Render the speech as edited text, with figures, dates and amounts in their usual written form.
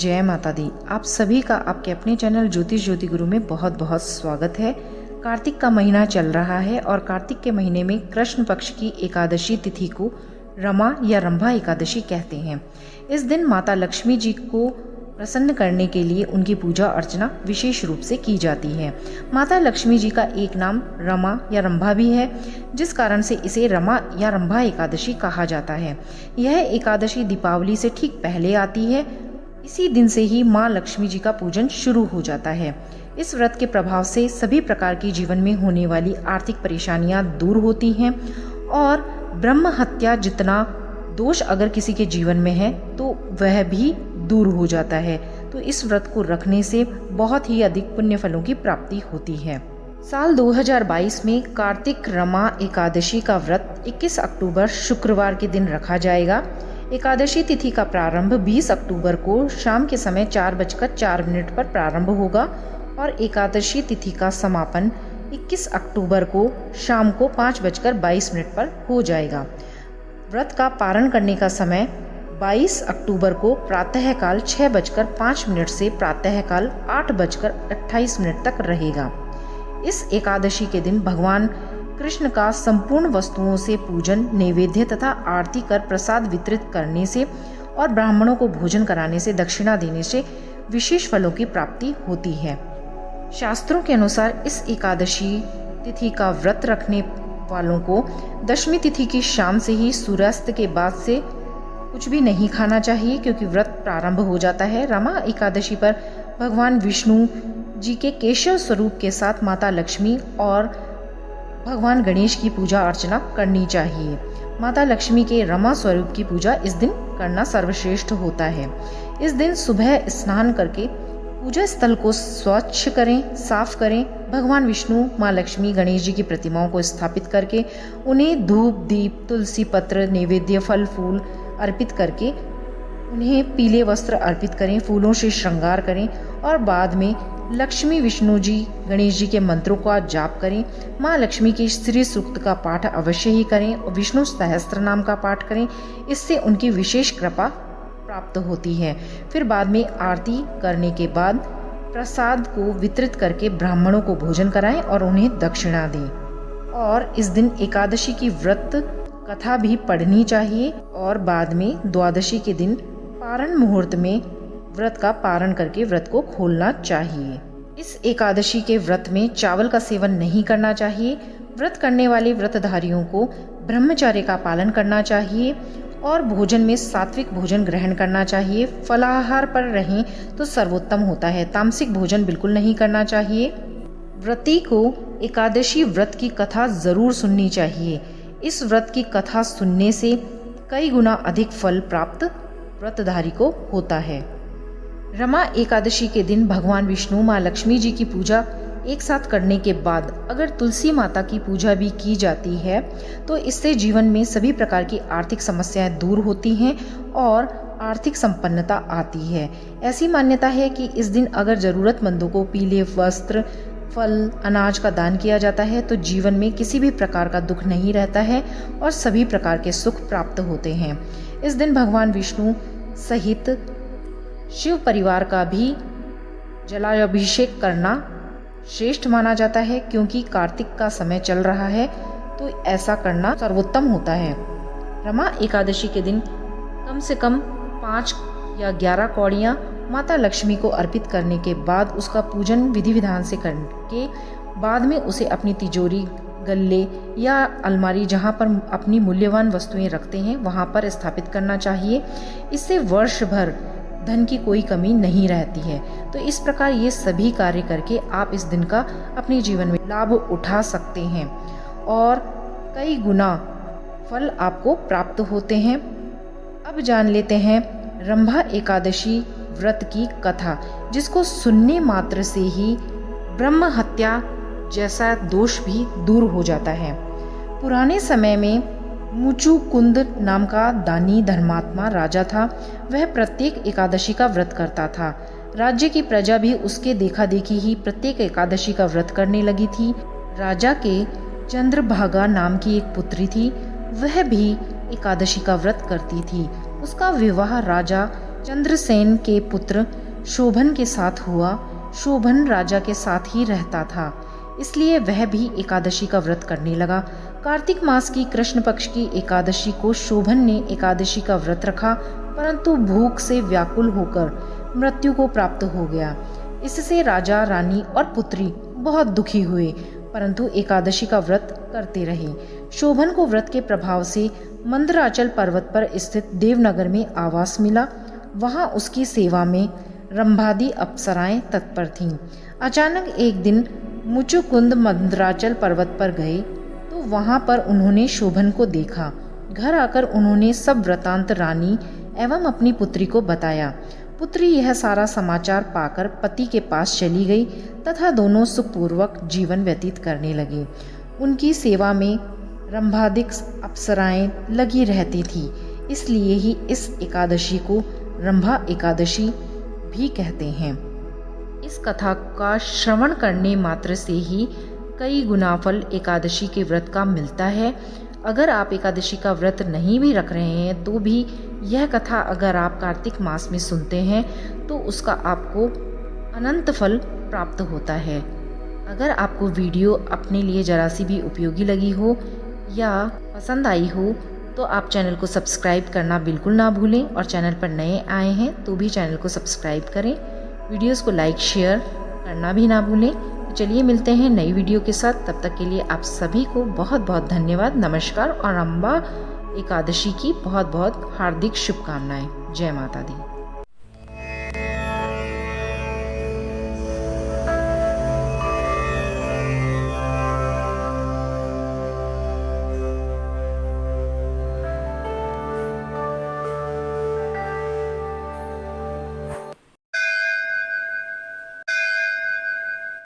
जय माता दी। आप सभी का आपके अपने चैनल ज्योतिष ज्योति गुरु में बहुत बहुत स्वागत है। कार्तिक का महीना चल रहा है और कार्तिक के महीने में कृष्ण पक्ष की एकादशी तिथि को रमा या रंभा एकादशी कहते हैं। इस दिन माता लक्ष्मी जी को प्रसन्न करने के लिए उनकी पूजा अर्चना विशेष रूप से की जाती है। माता लक्ष्मी जी का एक नाम रमा या रंभा भी है, जिस कारण से इसे रमा या रंभा एकादशी कहा जाता है। यह एकादशी दीपावली से ठीक पहले आती है। इसी दिन से ही माँ लक्ष्मी जी का पूजन शुरू हो जाता है। इस व्रत के प्रभाव से सभी प्रकार की जीवन में होने वाली आर्थिक परेशानियां दूर होती हैं और ब्रह्म हत्या जितना दोष अगर किसी के जीवन में है तो वह भी दूर हो जाता है। तो इस व्रत को रखने से बहुत ही अधिक पुण्य फलों की प्राप्ति होती है। साल 2022 में कार्तिक रमा एकादशी का व्रत 21 अक्टूबर शुक्रवार के दिन रखा जाएगा। एकादशी तिथि का प्रारंभ 20 अक्टूबर को शाम के समय 4:04 पर प्रारंभ होगा और एकादशी तिथि का समापन 21 अक्टूबर को शाम को 5:22 पर हो जाएगा। व्रत का पारण करने का समय 22 अक्टूबर को प्रातःकाल 6:05 से प्रातःकाल 8:28 तक रहेगा। इस एकादशी के दिन भगवान कृष्ण का संपूर्ण वस्तुओं से पूजन, नैवेद्य तथा आरती कर प्रसाद वितरित करने से और ब्राह्मणों को भोजन कराने से, दक्षिणा देने से विशेष फलों की प्राप्ति होती है। शास्त्रों के अनुसार इस एकादशी तिथि का व्रत रखने वालों को दशमी तिथि की शाम से ही सूर्यास्त के बाद से कुछ भी नहीं खाना चाहिए, क्योंकि व्रत प्रारंभ हो जाता है। रमा एकादशी पर भगवान विष्णु जी के केशव स्वरूप के साथ माता लक्ष्मी और भगवान गणेश की पूजा अर्चना करनी चाहिए। माता लक्ष्मी के रमा स्वरूप की पूजा इस दिन करना सर्वश्रेष्ठ होता है। इस दिन सुबह स्नान करके पूजा स्थल को स्वच्छ करें, साफ करें। भगवान विष्णु, माँ लक्ष्मी, गणेश जी की प्रतिमाओं को स्थापित करके उन्हें धूप, दीप, तुलसी पत्र, नैवेद्य, फल फूल अर्पित करके उन्हें पीले वस्त्र अर्पित करें, फूलों से श्रृंगार करें और बाद में लक्ष्मी, विष्णु जी, गणेश जी के मंत्रों का जाप करें। माँ लक्ष्मी के श्री सूक्त का पाठ अवश्य ही करें और विष्णु सहस्त्र नाम का पाठ करें। इससे उनकी विशेष कृपा प्राप्त होती है। फिर बाद में आरती करने के बाद प्रसाद को वितरित करके ब्राह्मणों को भोजन कराएं और उन्हें दक्षिणा दें। और इस दिन एकादशी की व्रत कथा भी पढ़नी चाहिए और बाद में द्वादशी के दिन पारण मुहूर्त में व्रत का पारण करके व्रत को खोलना चाहिए। इस एकादशी के व्रत में चावल का सेवन नहीं करना चाहिए। व्रत करने वाले व्रतधारियों को ब्रह्मचर्य का पालन करना चाहिए और भोजन में सात्विक भोजन ग्रहण करना चाहिए। फलाहार पर रहें तो सर्वोत्तम होता है। तामसिक भोजन बिल्कुल नहीं करना चाहिए। व्रती को एकादशी व्रत की कथा जरूर सुननी चाहिए। इस व्रत की कथा सुनने से कई गुना अधिक फल प्राप्त व्रतधारी को होता है। रमा एकादशी के दिन भगवान विष्णु, माँ लक्ष्मी जी की पूजा एक साथ करने के बाद अगर तुलसी माता की पूजा भी की जाती है तो इससे जीवन में सभी प्रकार की आर्थिक समस्याएं दूर होती हैं और आर्थिक संपन्नता आती है। ऐसी मान्यता है कि इस दिन अगर जरूरतमंदों को पीले वस्त्र, फल, अनाज का दान किया जाता है तो जीवन में किसी भी प्रकार का दुख नहीं रहता है और सभी प्रकार के सुख प्राप्त होते हैं। इस दिन भगवान विष्णु सहित शिव परिवार का भी जलाभिषेक करना श्रेष्ठ माना जाता है, क्योंकि कार्तिक का समय चल रहा है तो ऐसा करना सर्वोत्तम होता है। रमा एकादशी के दिन कम से कम 5 या 11 कौड़ियाँ माता लक्ष्मी को अर्पित करने के बाद उसका पूजन विधि विधान से करके बाद में उसे अपनी तिजोरी, गल्ले या अलमारी, जहाँ पर अपनी मूल्यवान वस्तुएं रखते हैं, वहाँ पर स्थापित करना चाहिए। इससे वर्ष भर धन की कोई कमी नहीं रहती है। तो इस प्रकार ये सभी कार्य करके आप इस दिन का अपने जीवन में लाभ उठा सकते हैं और कई गुना फल आपको प्राप्त होते हैं। अब जान लेते हैं रंभा एकादशी व्रत की कथा, जिसको सुनने मात्र से ही ब्रह्म हत्या जैसा दोष भी दूर हो जाता है। पुराने समय में मुचुकुंद नाम का दानी धर्मात्मा राजा था। वह प्रत्येक एकादशी का व्रत करता था। राज्य की प्रजा भी उसके देखा देखी ही प्रत्येक एकादशी का व्रत करने लगी थी। राजा के चंद्रभागा नाम की एक पुत्री थी, वह भी एकादशी का व्रत करती थी। उसका विवाह राजा चंद्रसेन के पुत्र शोभन के साथ हुआ। शोभन राजा के साथ ही रहता था, इसलिए वह भी एकादशी का व्रत करने लगा। कार्तिक मास की कृष्ण पक्ष की एकादशी को शोभन ने एकादशी का व्रत रखा, परंतु भूख से व्याकुल होकर मृत्यु को प्राप्त हो गया। इससे राजा, रानी और पुत्री बहुत दुखी हुए, परंतु एकादशी का व्रत करते रहे। शोभन को व्रत के प्रभाव से मंदराचल पर्वत पर स्थित देवनगर में आवास मिला। वहां उसकी सेवा में रंभादि अप्सराएं तत्पर थीं। अचानक एक दिन मुचुकुंद मंदराचल पर्वत पर गए तो वहां पर उन्होंने शोभन को देखा। घर आकर उन्होंने सब वृतांत रानी एवं अपनी पुत्री को बताया। पुत्री यह सारा समाचार पाकर पति के पास चली गई तथा दोनों सुखपूर्वक जीवन व्यतीत करने लगे। उनकी सेवा में रंभादिक अप्सराएं लगी रहती थी, इसलिए ही इस एकादशी को रंभा एकादशी भी कहते हैं। इस कथा का श्रवण करने मात्र से ही कई गुना फल एकादशी के व्रत का मिलता है। अगर आप एकादशी का व्रत नहीं भी रख रहे हैं तो भी यह कथा अगर आप कार्तिक मास में सुनते हैं तो उसका आपको अनंत फल प्राप्त होता है। अगर आपको वीडियो अपने लिए जरा सी भी उपयोगी लगी हो या पसंद आई हो तो आप चैनल को सब्सक्राइब करना बिल्कुल ना भूलें, और चैनल पर नए आए हैं तो भी चैनल को सब्सक्राइब करें। वीडियोस को लाइक शेयर करना भी ना भूलें। तो चलिए मिलते हैं नई वीडियो के साथ, तब तक के लिए आप सभी को बहुत बहुत धन्यवाद, नमस्कार और रंभा एकादशी की बहुत बहुत हार्दिक शुभकामनाएं। जय माता दी।